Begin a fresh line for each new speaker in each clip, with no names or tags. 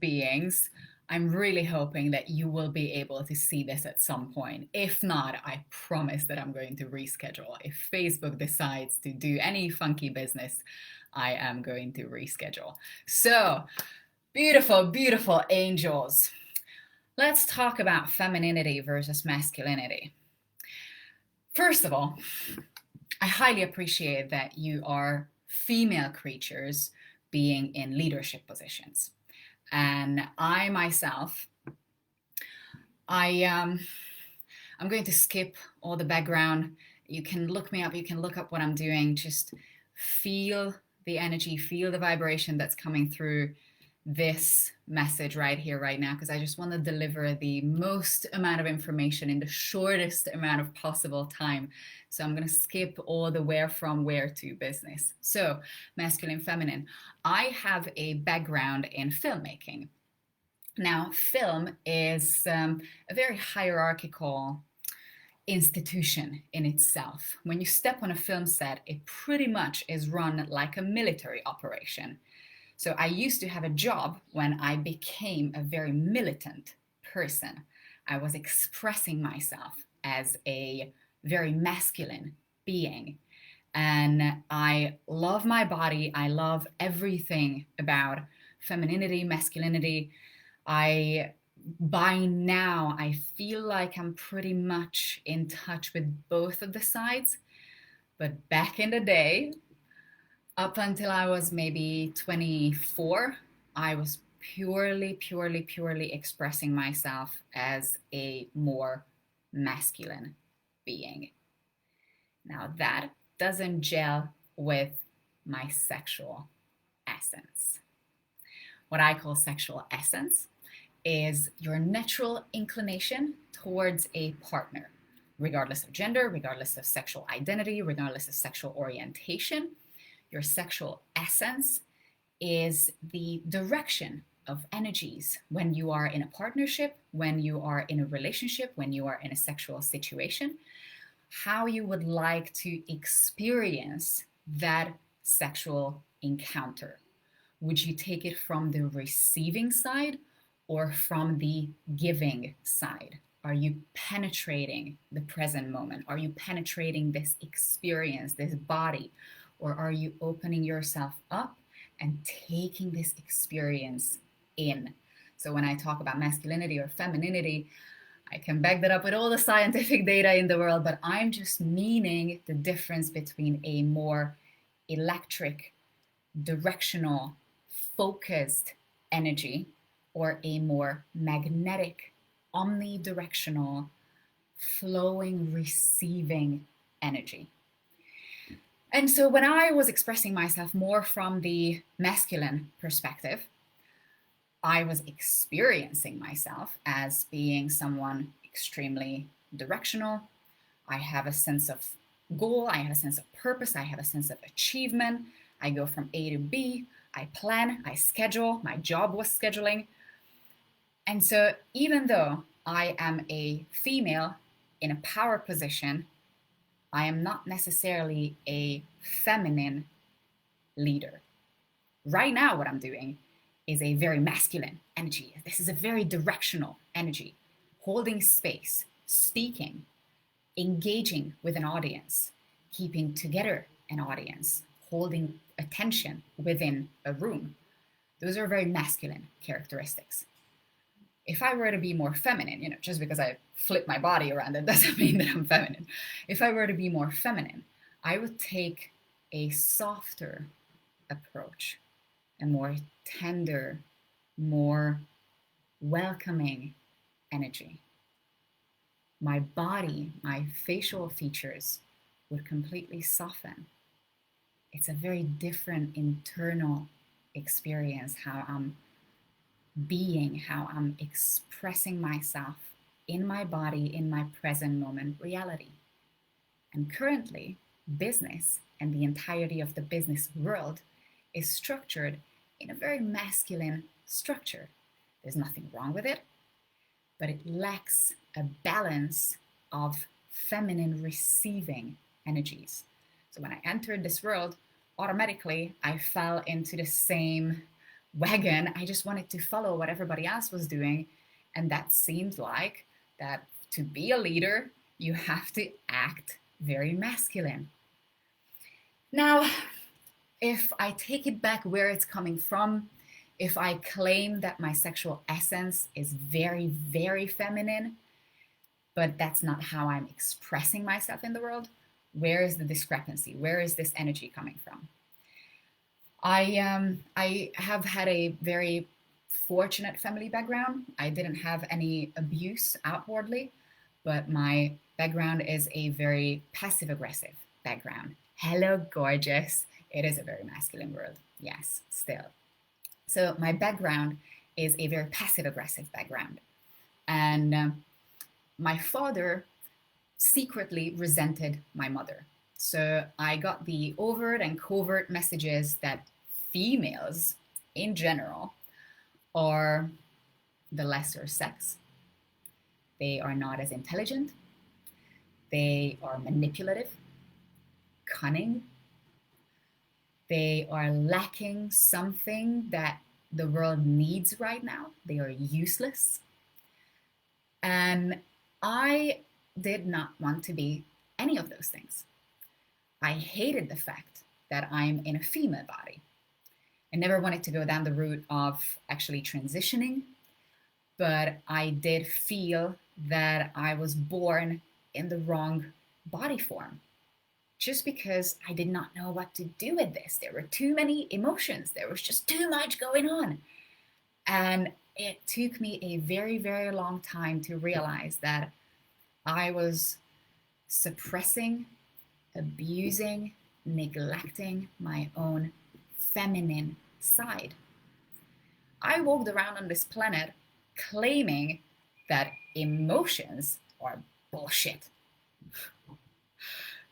beings, I'm really hoping that you will be able to see this at some point. If not, I promise that I'm going to reschedule. If Facebook decides to do any funky business, I am going to reschedule. So, beautiful, beautiful angels. Let's talk about femininity versus masculinity. First of all, I highly appreciate that you are female creatures being in leadership positions. And I myself, I'm going to skip all the background. You can look me up, you can look up what I'm doing. Just feel the energy, feel the vibration that's coming through this message right here, right now, because I just want to deliver the most amount of information in the shortest amount of possible time. So I'm going to skip all the where from where to business. So masculine, feminine. I have a background in filmmaking. Now, film is a very hierarchical institution in itself. When you step on a film set, it pretty much is run like a military operation. So I used to have a job when I became a very militant person. I was expressing myself as a very masculine being. And I love my body. I love everything about femininity, masculinity. By now, I feel like I'm pretty much in touch with both of the sides. But back in the day, up until I was maybe 24, I was purely expressing myself as a more masculine being. Now, that doesn't gel with my sexual essence. What I call sexual essence is your natural inclination towards a partner, regardless of gender, regardless of sexual identity, regardless of sexual orientation. Your sexual essence is the direction of energies when you are in a partnership, when you are in a relationship, when you are in a sexual situation, how you would like to experience that sexual encounter. Would you take it from the receiving side or from the giving side? Are you penetrating the present moment? Are you penetrating this experience, this body? Or are you opening yourself up and taking this experience in? So when I talk about masculinity or femininity, I can back that up with all the scientific data in the world, but I'm just meaning the difference between a more electric, directional, focused energy or a more magnetic, omnidirectional, flowing, receiving energy. And so when I was expressing myself more from the masculine perspective, I was experiencing myself as being someone extremely directional. I have a sense of goal, I have a sense of purpose, I have a sense of achievement. I go from A to B, I plan, I schedule. My job was scheduling. And so even though I am a female in a power position, I am not necessarily a feminine leader. Right now, what I'm doing is a very masculine energy. This is a very directional energy, holding space, speaking, engaging with an audience, keeping together an audience, holding attention within a room. Those are very masculine characteristics. If I were to be more feminine, just because I flip my body around, that doesn't mean that I'm feminine. If I were to be more feminine, I would take a softer approach, a more tender, more welcoming energy. My body, my facial features would completely soften. It's a very different internal experience, how I'm being, how I'm expressing myself in my body, in my present moment reality. And currently, business and the entirety of the business world is structured in a very masculine structure. There's nothing wrong with it, but it lacks a balance of feminine receiving energies. So when I entered this world, automatically I fell into the same wagon. I just wanted to follow what everybody else was doing. And that seemed like that to be a leader, you have to act very masculine. Now, if I take it back where it's coming from, if I claim that my sexual essence is very, very feminine, but that's not how I'm expressing myself in the world, where is the discrepancy? Where is this energy coming from? I have had a very fortunate family background. I didn't have any abuse outwardly, but my background is a very passive aggressive background. Hello, gorgeous. It is a very masculine world. Yes, still. So my background is a very passive aggressive background. And my father secretly resented my mother. So I got the overt and covert messages that females in general are the lesser sex. They are not as intelligent. They are manipulative, cunning. They are lacking something that the world needs right now. They are useless. And I did not want to be any of those things. I hated the fact that I'm in a female body. I never wanted to go down the route of actually transitioning, but I did feel that I was born in the wrong body form just because I did not know what to do with this. There were too many emotions. There was just too much going on. And it took me a very, very long time to realize that I was suppressing, abusing, neglecting my own feminine side. I walked around on this planet claiming that emotions are bullshit.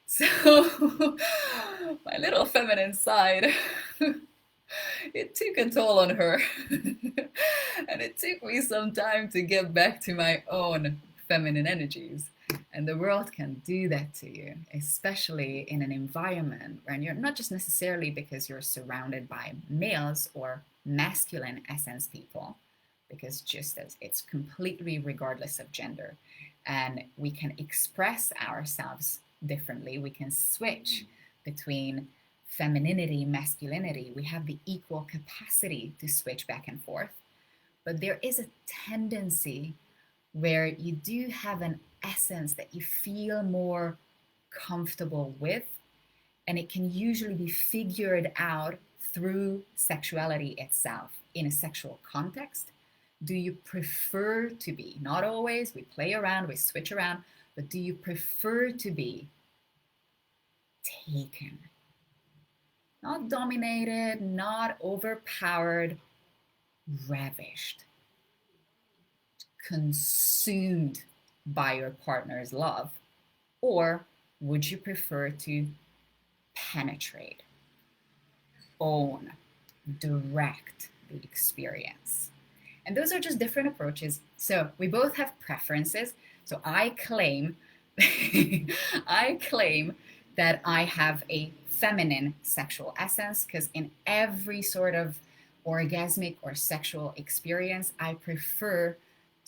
So my little feminine side, it took a toll on her. And it took me some time to get back to my own feminine energies. And the world can do that to you, especially in an environment where you're not just necessarily because you're surrounded by males or masculine essence people, because just as it's completely regardless of gender. And we can express ourselves differently. We can switch between femininity, masculinity. We have the equal capacity to switch back and forth. But there is a tendency where you do have an essence that you feel more comfortable with, and it can usually be figured out through sexuality itself in a sexual context. Do you prefer to be, not always, we play around, we switch around, but do you prefer to be taken? Not dominated, not overpowered, ravished, consumed by your partner's love? Or would you prefer to penetrate, own, direct the experience? And those are just different approaches. So we both have preferences. So I claim, I claim that I have a feminine sexual essence because in every sort of orgasmic or sexual experience, I prefer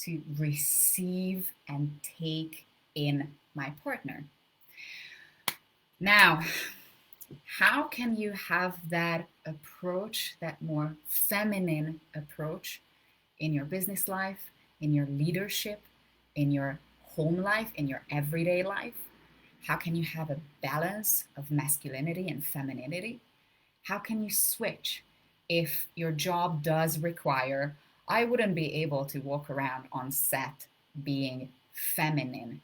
to receive and take in my partner. Now, how can you have that approach, that more feminine approach in your business life, in your leadership, in your home life, in your everyday life? How can you have a balance of masculinity and femininity? How can you switch if your job does require, I wouldn't be able to walk around on set being feminine.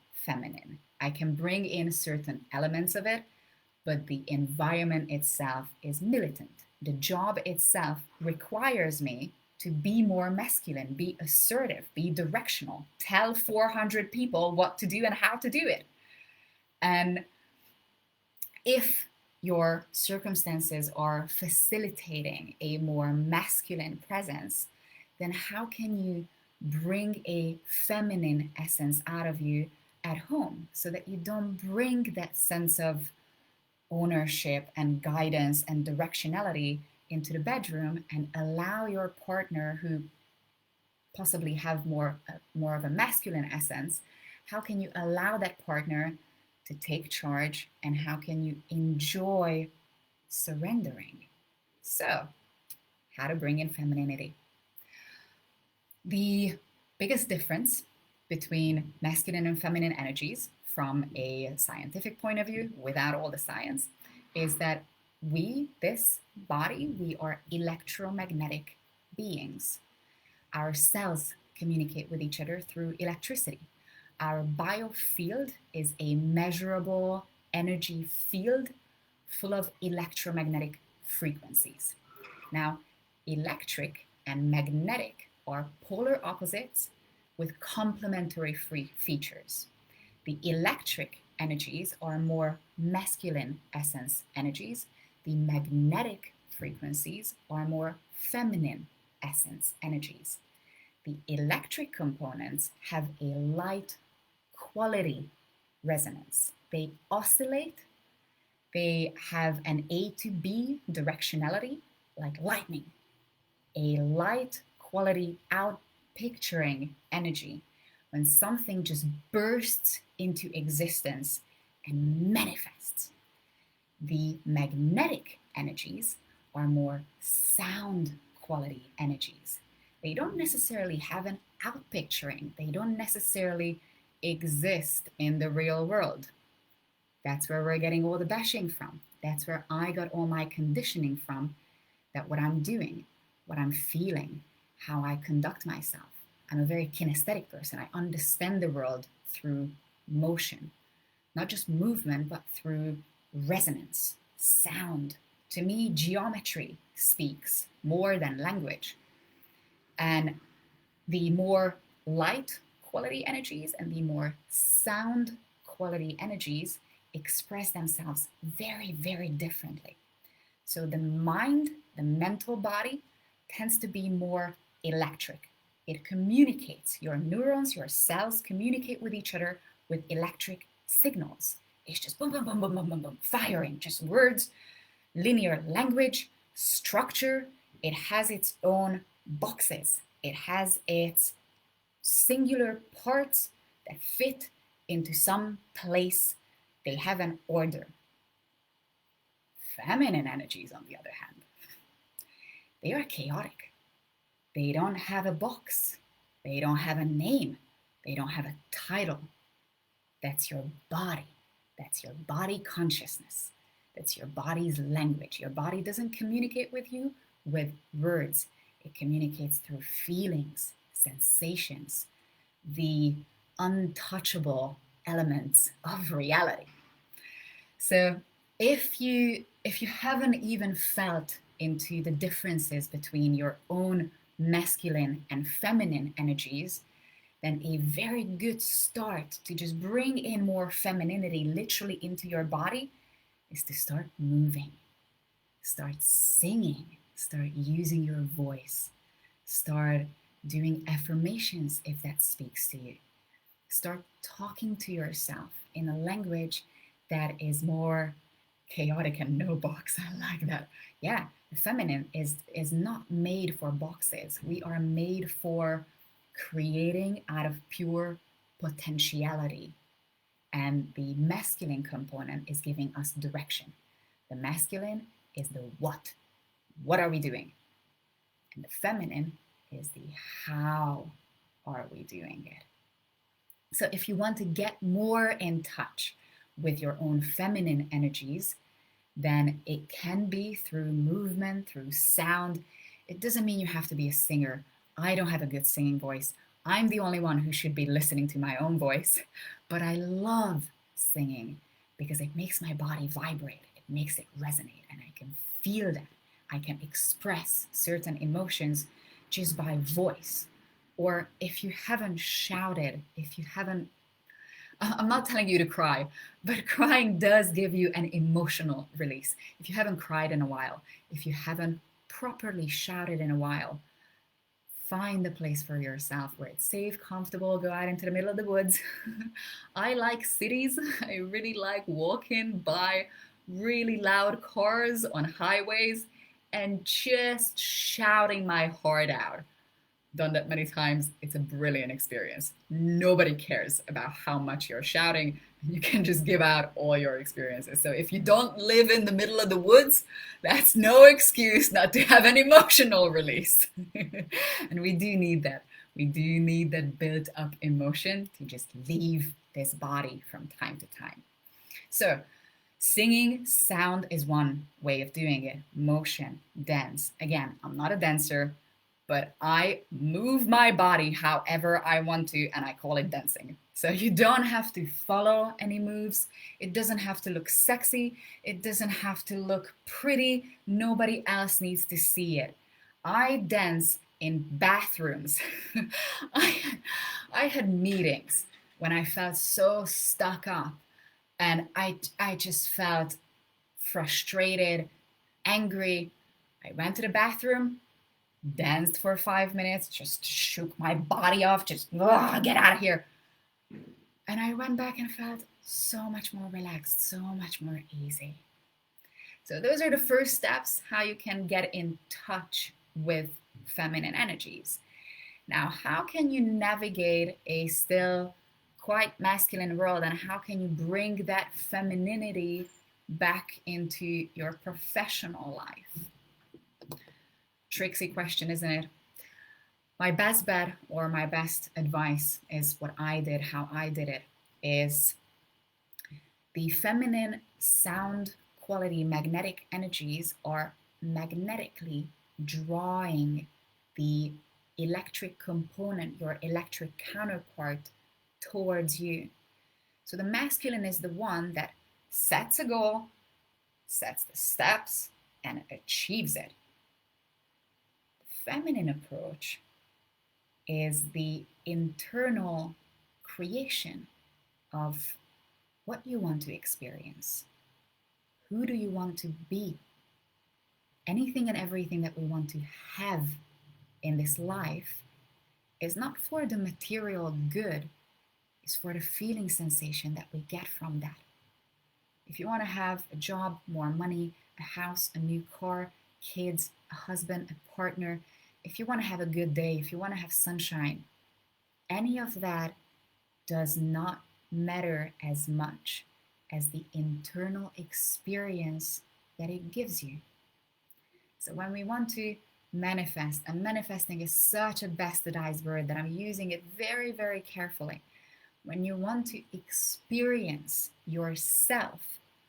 I can bring in certain elements of it, but the environment itself is militant. The job itself requires me to be more masculine, be assertive, be directional, tell 400 people what to do and how to do it. And if your circumstances are facilitating a more masculine presence, then how can you bring a feminine essence out of you at home so that you don't bring that sense of ownership and guidance and directionality into the bedroom and allow your partner, who possibly have more of a masculine essence, how can you allow that partner to take charge, and how can you enjoy surrendering? So, how to bring in femininity. The biggest difference between masculine and feminine energies from a scientific point of view, without all the science, is that this body, we are electromagnetic beings. Our cells communicate with each other through electricity. Our biofield is a measurable energy field full of electromagnetic frequencies. Now, electric and magnetic are polar opposites with complementary features. The electric energies are more masculine essence energies. The magnetic frequencies are more feminine essence energies. The electric components have a light quality resonance. They oscillate. They have an A to B directionality, like lightning. A light quality out picturing energy when something just bursts into existence and manifests. The magnetic energies are more sound quality energies. They don't necessarily have an out picturing. They don't necessarily exist in the real world. That's where we're getting all the bashing from. That's where I got all my conditioning from, that what I'm doing, what I'm feeling, how I conduct myself. I'm a very kinesthetic person. I understand the world through motion, not just movement, but through resonance, sound. To me, geometry speaks more than language. And the more light quality energies and the more sound quality energies express themselves very, very differently. So the mind, the mental body, tends to be more electric. It communicates. Your neurons, your cells communicate with each other with electric signals. It's just boom, boom, boom, boom, boom, boom, boom, firing, just words, linear language, structure. It has its own boxes. It has its singular parts that fit into some place. They have an order. Feminine energies, on the other hand, they are chaotic. They don't have a box. They don't have a name. They don't have a title. That's your body. That's your body consciousness. That's your body's language. Your body doesn't communicate with you with words. It communicates through feelings, sensations, the untouchable elements of reality. So if you haven't even felt into the differences between your own masculine and feminine energies, then a very good start to just bring in more femininity literally into your body is to start moving, start singing, start using your voice, start doing affirmations if that speaks to you. Start talking to yourself in a language that is more chaotic and no box. I like that. Yeah, the feminine is not made for boxes. We are made for creating out of pure potentiality. And the masculine component is giving us direction. The masculine is the what. What are we doing? And the feminine is the how are we doing it? So if you want to get more in touch with your own feminine energies, then it can be through movement, through sound. It doesn't mean you have to be a singer. I don't have a good singing voice. I'm the only one who should be listening to my own voice, but I love singing because it makes my body vibrate. It makes it resonate, and I can feel that. I can express certain emotions just by voice. Or if you haven't shouted, if you haven't, I'm not telling you to cry, but crying does give you an emotional release. If you haven't cried in a while, if you haven't properly shouted in a while, find a place for yourself where it's safe, comfortable, go out into the middle of the woods. I like cities. I really like walking by really loud cars on highways. and just shouting my heart out. Done that many times. It's a brilliant experience. Nobody cares about how much you're shouting. You can just give out all your experiences. So if you don't live in the middle of the woods, that's no excuse not to have an emotional release. And we do need that. We do need that built up emotion to just leave this body from time to time. So singing sound is one way of doing it. Motion, dance. Again, I'm not a dancer, but I move my body however I want to, and I call it dancing. So you don't have to follow any moves. It doesn't have to look sexy. It doesn't have to look pretty. Nobody else needs to see it. I dance in bathrooms. I, I had meetings when I felt so stuck up, and I just felt frustrated, angry. I went to the bathroom, danced for 5 minutes, just shook my body off, just get out of here. And I went back and felt so much more relaxed, so much more easy. So those are the first steps how you can get in touch with feminine energies. Now, how can you navigate a still quite masculine world, and how can you bring that femininity back into your professional life? Tricksy question, isn't it? My best bet or my best advice is what I did, how I did it, is the feminine sound quality magnetic energies are magnetically drawing the electric component, your electric counterpart, towards you. So the masculine is the one that sets a goal, sets the steps, and achieves it. The feminine approach is the internal creation of what you want to experience. Who do you want to be? Anything and everything that we want to have in this life is not for the material good, it's for the feeling sensation that we get from that. If you want to have a job, more money, a house, a new car, kids, a husband, a partner, if you want to have a good day, if you want to have sunshine, any of that does not matter as much as the internal experience that it gives you. So when we want to manifest, and manifesting is such a bastardized word that I'm using it very, very carefully. When you want to experience yourself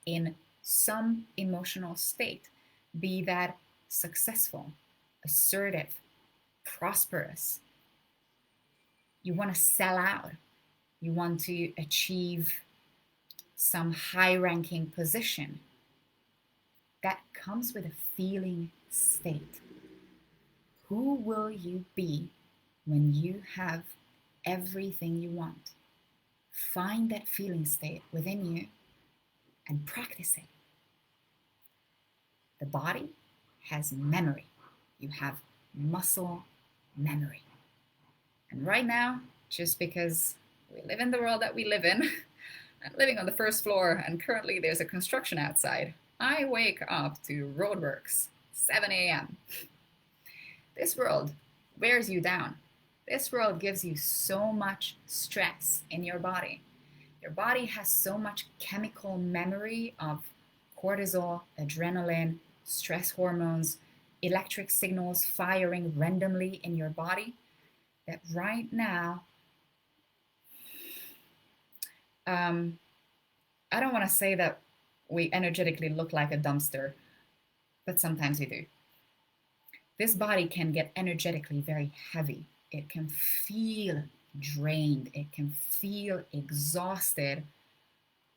in some emotional state, be that successful, assertive, prosperous, you want to sell out, you want to achieve some high-ranking position, that comes with a feeling state. Who will you be when you have everything you want? Find that feeling state within you and practice it. The body has memory. You have muscle memory. And right now, just because we live in the world that we live in, I'm living on the first floor and currently there's a construction outside, I wake up to roadworks, 7 a.m. This world wears you down. This world gives you so much stress in your body. Your body has so much chemical memory of cortisol, adrenaline, stress hormones, electric signals firing randomly in your body that right now, I don't want to say that we energetically look like a dumpster, but sometimes we do. This body can get energetically very heavy. It can feel drained. It can feel exhausted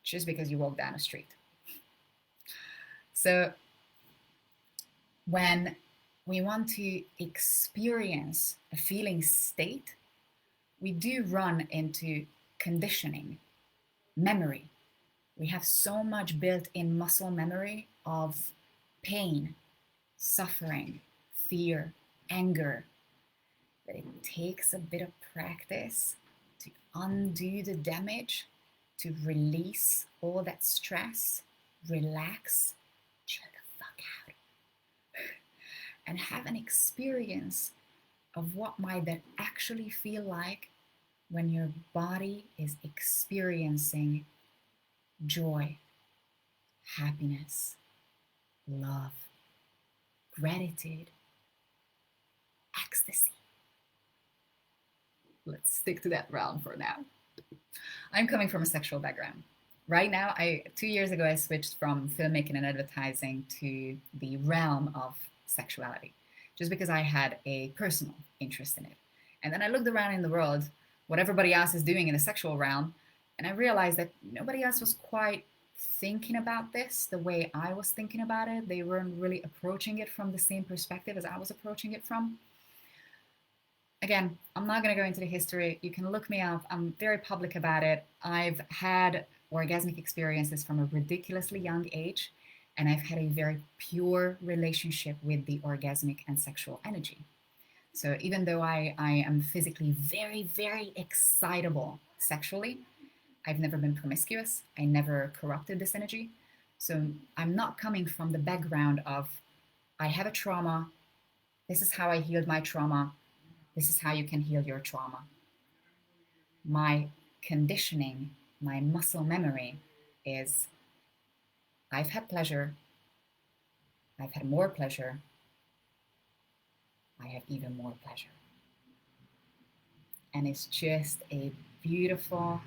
just because you walk down a street. So when we want to experience a feeling state, we do run into conditioning, memory. We have so much built-in muscle memory of pain, suffering, fear, anger, that it takes a bit of practice to undo the damage, to release all that stress, relax, chill the fuck out. and have an experience of what might that actually feel like when your body is experiencing joy, happiness, love, gratitude, ecstasy. Let's stick to that realm for now. I'm coming from a sexual background. Right now, 2 years ago, I switched from filmmaking and advertising to the realm of sexuality, just because I had a personal interest in it. And then I looked around in the world, what everybody else is doing in the sexual realm, and I realized that nobody else was quite thinking about this the way I was thinking about it. They weren't really approaching it from the same perspective as I was approaching it from. Again, I'm not going to go into the history. You can look me up. I'm very public about it. I've had orgasmic experiences from a ridiculously young age, and I've had a very pure relationship with the orgasmic and sexual energy. So even though I am physically very, very excitable sexually, I've never been promiscuous. I never corrupted this energy. So I'm not coming from the background of, I have a trauma. This is how I healed my trauma. This is how you can heal your trauma. My conditioning, my muscle memory is, I've had pleasure. I've had more pleasure. I have even more pleasure. And it's just a beautiful,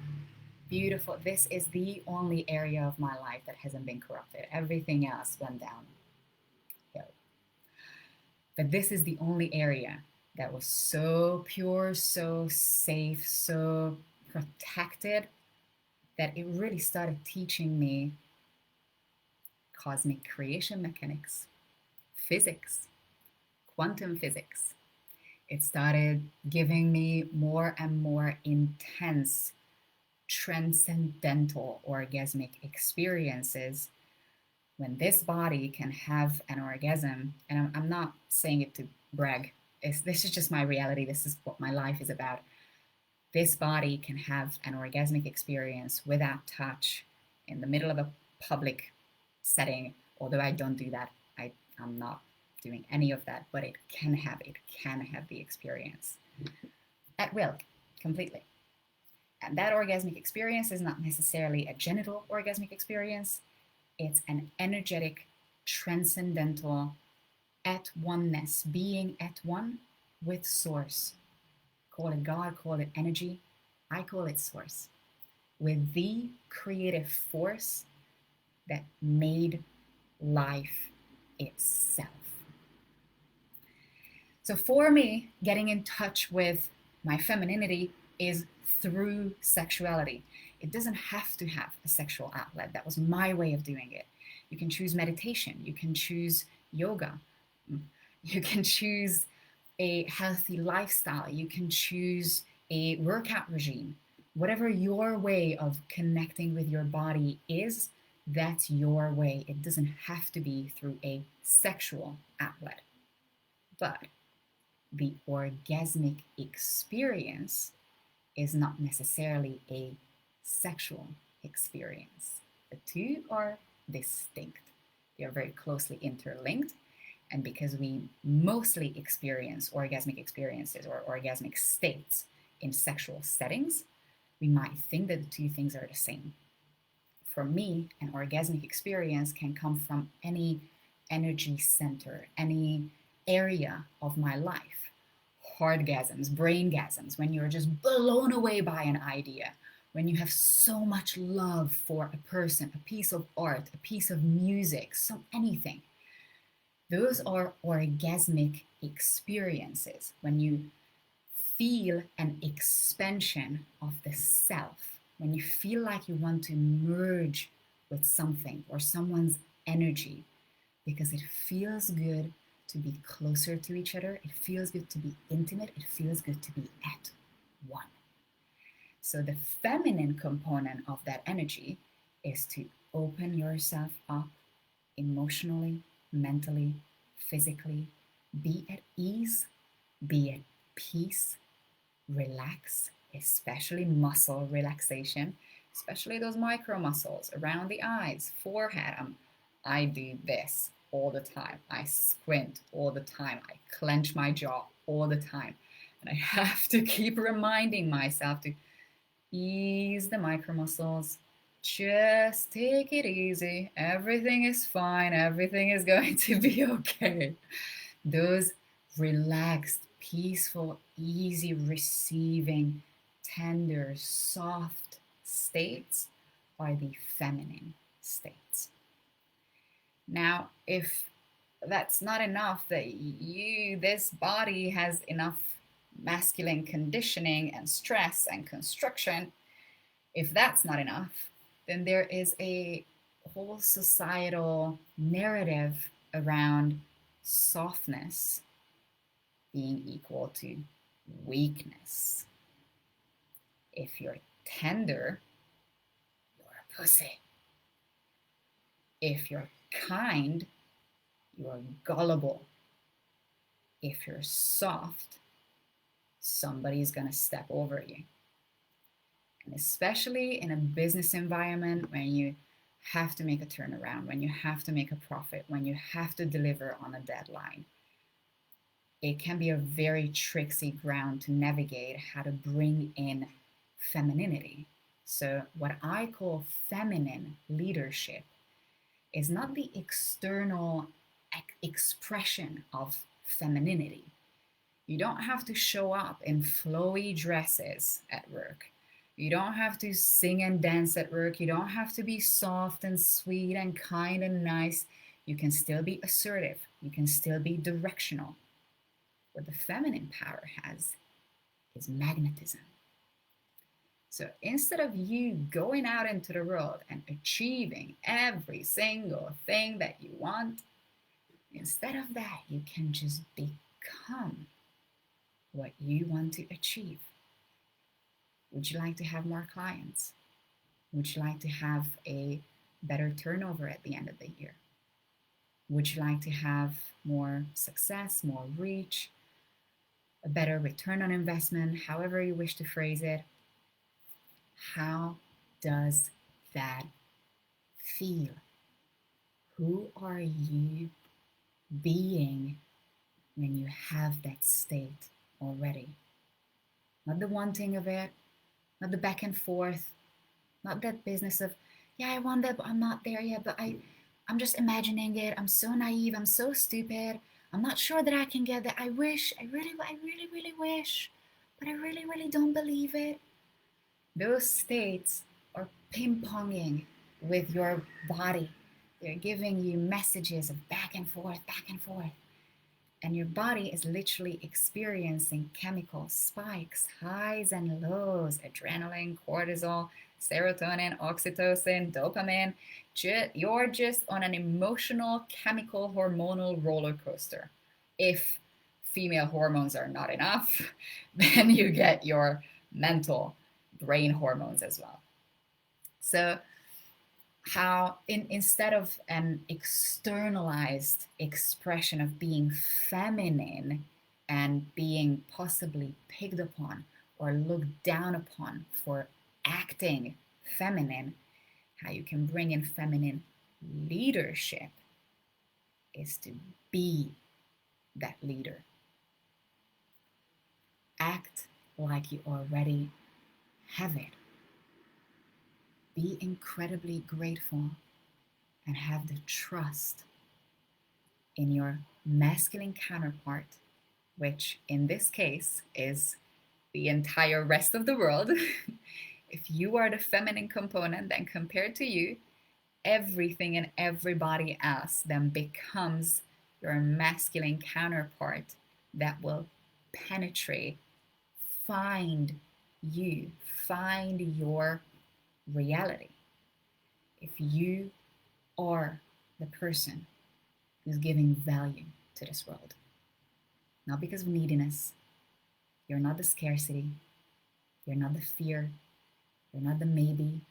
beautiful, this is the only area of my life that hasn't been corrupted. Everything else went down. But this is the only area that was so pure, so safe, so protected, that it really started teaching me cosmic creation mechanics, physics, quantum physics. It started giving me more and more intense, transcendental orgasmic experiences. When this body can have an orgasm, and I'm not saying it to brag, this is just my reality, this is what my life is about. This body can have an orgasmic experience without touch in the middle of a public setting, although I don't do that. I'm not doing any of that, but it can have the experience at will, completely. And that orgasmic experience is not necessarily a genital orgasmic experience. It's an energetic, transcendental, at oneness, being at one with source. Call it God, call it energy. I call it source. With the creative force that made life itself. So for me, getting in touch with my femininity is through sexuality. It doesn't have to have a sexual outlet. That was my way of doing it. You can choose meditation. You can choose yoga. You can choose a healthy lifestyle. You can choose a workout regime. Whatever your way of connecting with your body is, that's your way. It doesn't have to be through a sexual outlet. But the orgasmic experience is not necessarily a sexual experience. The two are distinct. They are very closely interlinked. And because we mostly experience orgasmic experiences or orgasmic states in sexual settings, we might think that the two things are the same. For me, an orgasmic experience can come from any energy center, any area of my life. Heartgasms, braingasms, when you're just blown away by an idea, when you have so much love for a person, a piece of art, a piece of music, anything. Those are orgasmic experiences, when you feel an expansion of the self, when you feel like you want to merge with something or someone's energy, because it feels good to be closer to each other, it feels good to be intimate, it feels good to be at one. So the feminine component of that energy is to open yourself up emotionally, mentally, physically, be at ease, be at peace, relax, especially muscle relaxation, especially those micro muscles around the eyes, forehead. I do this. all the time. I squint all the time. I clench my jaw all the time. And I have to keep reminding myself to ease the micro muscles. Just take it easy. Everything is fine. Everything is going to be okay. Those relaxed, peaceful, easy, receiving, tender, soft states are the feminine states. Now, if that's not enough, that this body has enough masculine conditioning and stress and construction, if that's not enough, then there is a whole societal narrative around softness being equal to weakness. If you're tender, you're a pussy. If you're kind, you're gullible. If you're soft, somebody's going to step over you. And especially in a business environment when you have to make a turnaround, when you have to make a profit, when you have to deliver on a deadline, it can be a very tricksy ground to navigate how to bring in femininity. So what I call feminine leadership is not the external expression of femininity. You don't have to show up in flowy dresses at work. You don't have to sing and dance at work. You don't have to be soft and sweet and kind and nice. You can still be assertive. You can still be directional. What the feminine power has is magnetism. So instead of you going out into the world and achieving every single thing that you want, instead of that, you can just become what you want to achieve. Would you like to have more clients? Would you like to have a better turnover at the end of the year? Would you like to have more success, more reach, a better return on investment, however you wish to phrase it? How does that feel? Who are you being when you have that state already? Not the wanting of it, not the back and forth, not that business of, yeah, I want that, but I'm not there yet, but I'm just imagining it. I'm so naive. I'm so stupid. I'm not sure that I can get that. I wish, I really wish, but I really don't believe it. Those states are ping-ponging with your body. They're giving you messages of back and forth. And your body is literally experiencing chemical spikes, highs and lows, adrenaline, cortisol, serotonin, oxytocin, dopamine. You're just on an emotional, chemical, hormonal roller coaster. If female hormones are not enough, then you get your mental brain hormones as well. So how instead of an externalized expression of being feminine and being possibly picked upon or looked down upon for acting feminine, how you can bring in feminine leadership is to be that leader. Act like you already have it. Be incredibly grateful and have the trust in your masculine counterpart, which in this case is the entire rest of the world. If you are the feminine component, then compared to you, everything and everybody else then becomes your masculine counterpart that will penetrate, find you, find your reality. If you are the person who's giving value to this world, not because of neediness, you're not the scarcity, you're not the fear, you're not the maybe,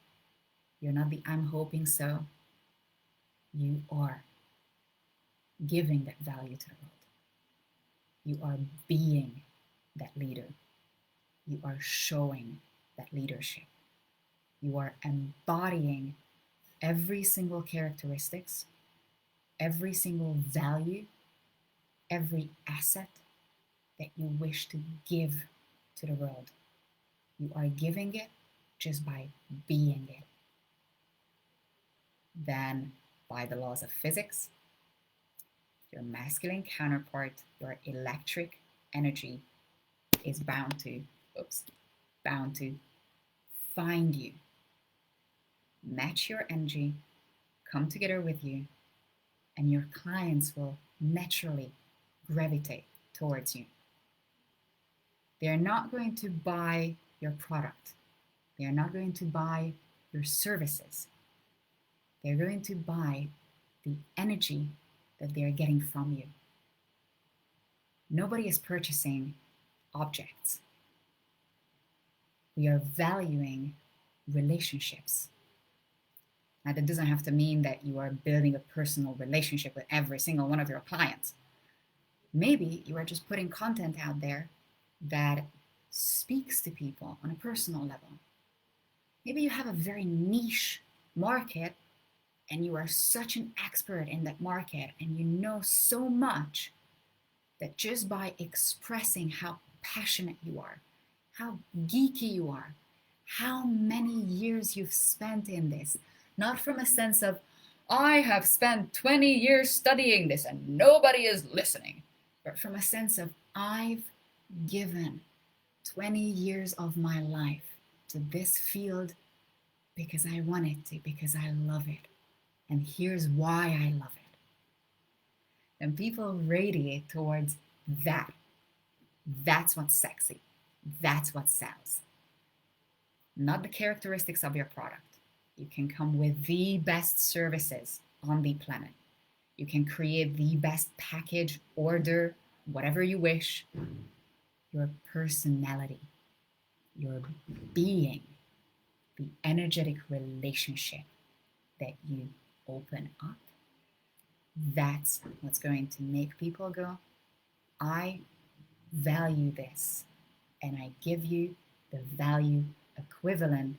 you're not the I'm hoping so. You are giving that value to the world. You are being that leader. You are showing that leadership. You are embodying every single characteristics, every single value, every asset that you wish to give to the world. You are giving it just by being it. Then, by the laws of physics, your masculine counterpart, your electric energy, is bound to find you, match your energy, come together with you, and your clients will naturally gravitate towards you. They are not going to buy your product. They are not going to buy your services. They're going to buy the energy that they're getting from you. Nobody is purchasing objects. We are valuing relationships. Now, that doesn't have to mean that you are building a personal relationship with every single one of your clients. Maybe you are just putting content out there that speaks to people on a personal level. Maybe you have a very niche market and you are such an expert in that market and you know so much that just by expressing how passionate you are, how geeky you are, how many years you've spent in this, not from a sense of, I have spent 20 years studying this and nobody is listening, but from a sense of, I've given 20 years of my life to this field because I want it to, because I love it. And here's why I love it. And people radiate towards that. That's what's sexy. That's what sells. Not the characteristics of your product. You can come with the best services on the planet. You can create the best package, order, whatever you wish. Your personality, your being, the energetic relationship that you open up, that's what's going to make people go, I value this, and I give you the value equivalent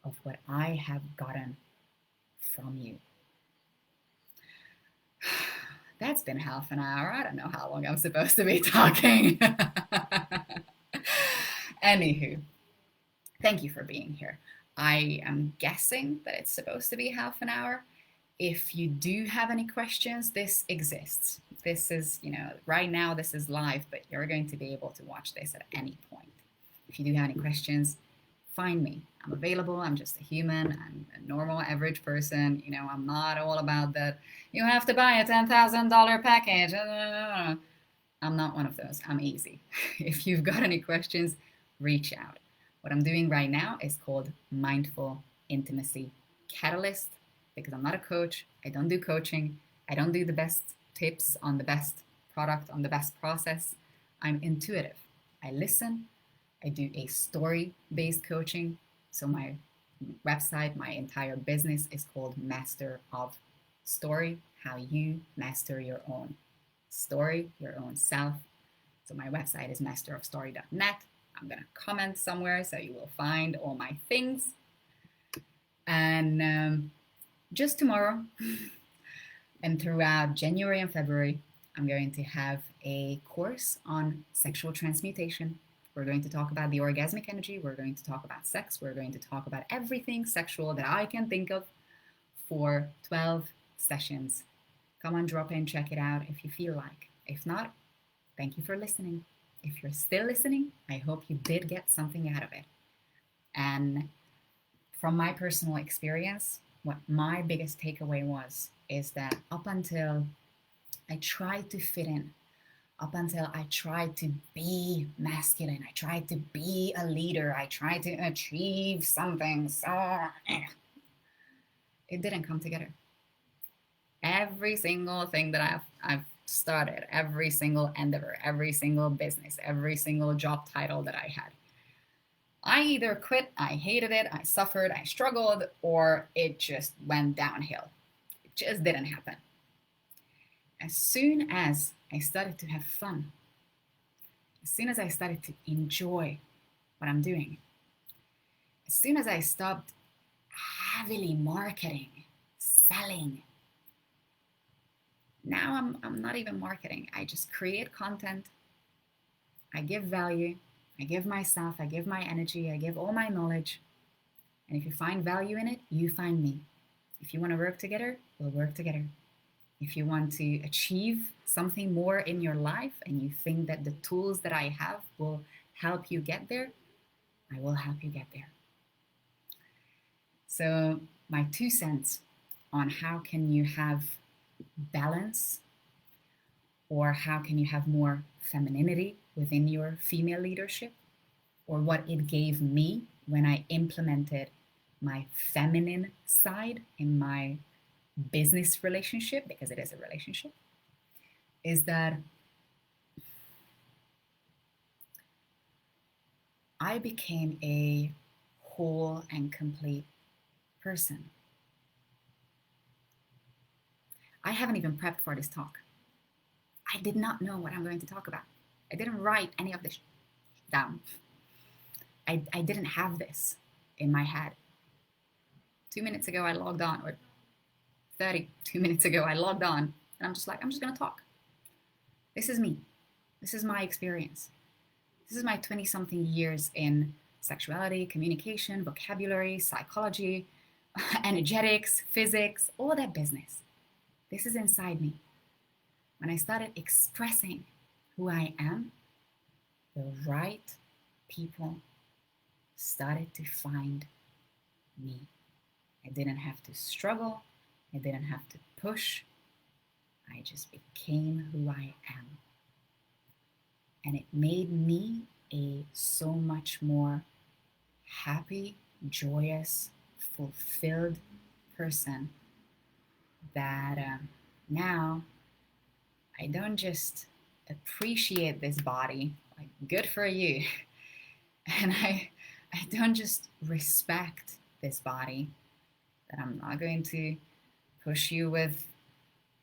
of what I have gotten from you. That's been half an hour. I don't know how long I'm supposed to be talking. Anywho, thank you for being here. I am guessing that it's supposed to be half an hour. If you do have any questions, this exists. This is, right now this is live, but you're going to be able to watch this at any point. If you do have any questions, find me. I'm available. I'm just a human. I'm a normal, average person. I'm not all about that. You have to buy a $10,000 package. I'm not one of those. I'm easy. If you've got any questions, reach out. What I'm doing right now is called Mindful Intimacy Catalyst, because I'm not a coach. I don't do coaching. I don't do the best tips on the best product, on the best process. I'm intuitive. I listen. I do a story-based coaching. So my website, my entire business is called Master of Story, how you master your own story, your own self. So my website is masterofstory.net. I'm going to comment somewhere so you will find all my things. And just tomorrow and throughout January and February, I'm going to have a course on sexual transmutation. We're going to talk about the orgasmic energy. We're going to talk about sex. We're going to talk about everything sexual that I can think of for 12 sessions. Come on, drop in, check it out if you feel like. If not, thank you for listening. If you're still listening, I hope you did get something out of it. And from my personal experience, what my biggest takeaway is that up until I tried to fit in, up until I tried to be masculine, I tried to be a leader, I tried to achieve something, it didn't come together. Every single thing that I've started, every single endeavor, every single business, every single job title that I had, I either quit, I hated it, I suffered, I struggled, or it just went downhill. It just didn't happen. As soon as I started to have fun, as soon as I started to enjoy what I'm doing, as soon as I stopped heavily marketing, selling, Now I'm not even marketing. I just create content. I give value. I give myself. I give my energy. I give all my knowledge. And if you find value in it, you find me. If you want to work together, we'll work together. If you want to achieve something more in your life and you think that the tools that I have will help you get there, I will help you get there. So my 2 cents on how can you have balance, or how can you have more femininity within your female leadership, or what it gave me when I implemented my feminine side in my business relationship, because it is a relationship, is that I became a whole and complete person. I haven't even prepped for this talk. I did not know what I'm going to talk about. I didn't write any of this down. I didn't have this in my head. 2 minutes ago, I logged on, or 32 minutes ago, I logged on, and I'm just like, I'm just going to talk. This is me. This is my experience. This is my 20-something years in sexuality, communication, vocabulary, psychology, energetics, physics, all that business. This is inside me. When I started expressing who I am, the right people started to find me. I didn't have to struggle. I didn't have to push. I just became who I am. And it made me a so much more happy, joyous, fulfilled person that now I don't just appreciate this body, like good for you, and I don't just respect this body, that I'm not going to push you with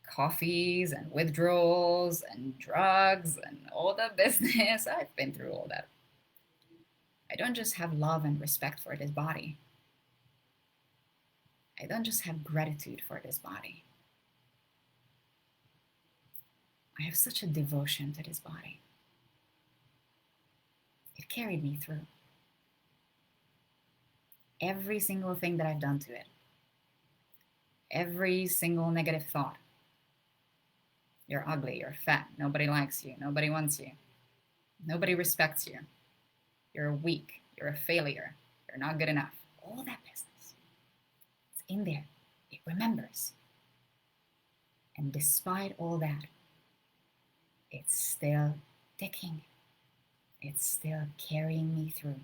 coffees and withdrawals and drugs and all the business. I've been through all that. I don't just have love and respect for this body. I don't just have gratitude for this body. I have such a devotion to this body. It carried me through every single thing that I've done to it. Every single negative thought. You're ugly, you're fat, nobody likes you, nobody wants you, nobody respects you, you're weak, you're a failure, you're not good enough. All that business. It's in there. It remembers. And despite all that, it's still ticking. It's still carrying me through.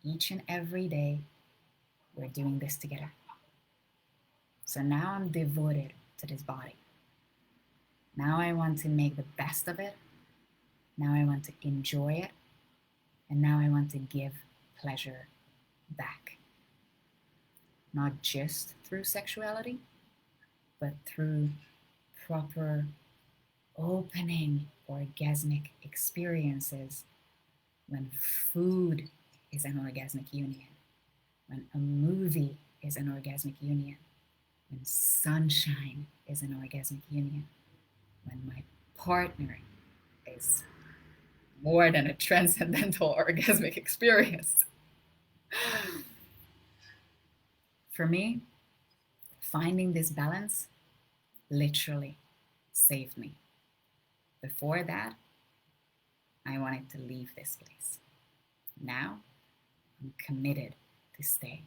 Each and every day, we're doing this together. So now I'm devoted to this body. Now I want to make the best of it. Now I want to enjoy it. And now I want to give pleasure back. Not just through sexuality, but through proper opening orgasmic experiences, when food is an orgasmic union, when a movie is an orgasmic union, when sunshine is an orgasmic union, when my partner is more than a transcendental orgasmic experience. For me, finding this balance literally saved me. Before that, I wanted to leave this place. Now, I'm committed to stay,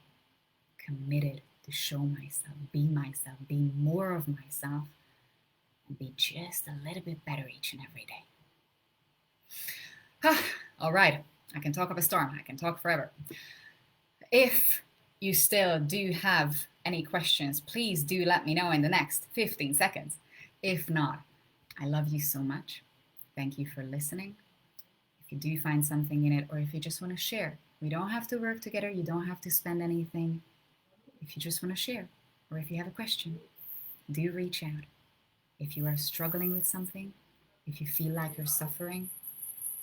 committed to show myself, be more of myself, and be just a little bit better each and every day. All right, I can talk up a storm. I can talk forever. If you still do have any questions, please do let me know in the next 15 seconds. If not, I love you so much. Thank you for listening. If you do find something in it, or if you just want to share, we don't have to work together. You don't have to spend anything. If you just want to share, or if you have a question, do reach out. If you are struggling with something, if you feel like you're suffering,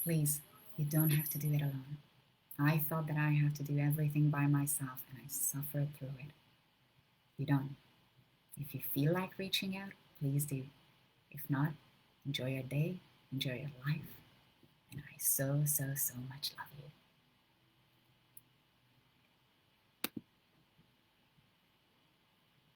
please, you don't have to do it alone. I thought that I had to do everything by myself, and I suffered through it. You don't. If you feel like reaching out, please do. If not, enjoy your day, enjoy your life, and I so, so, so much love you.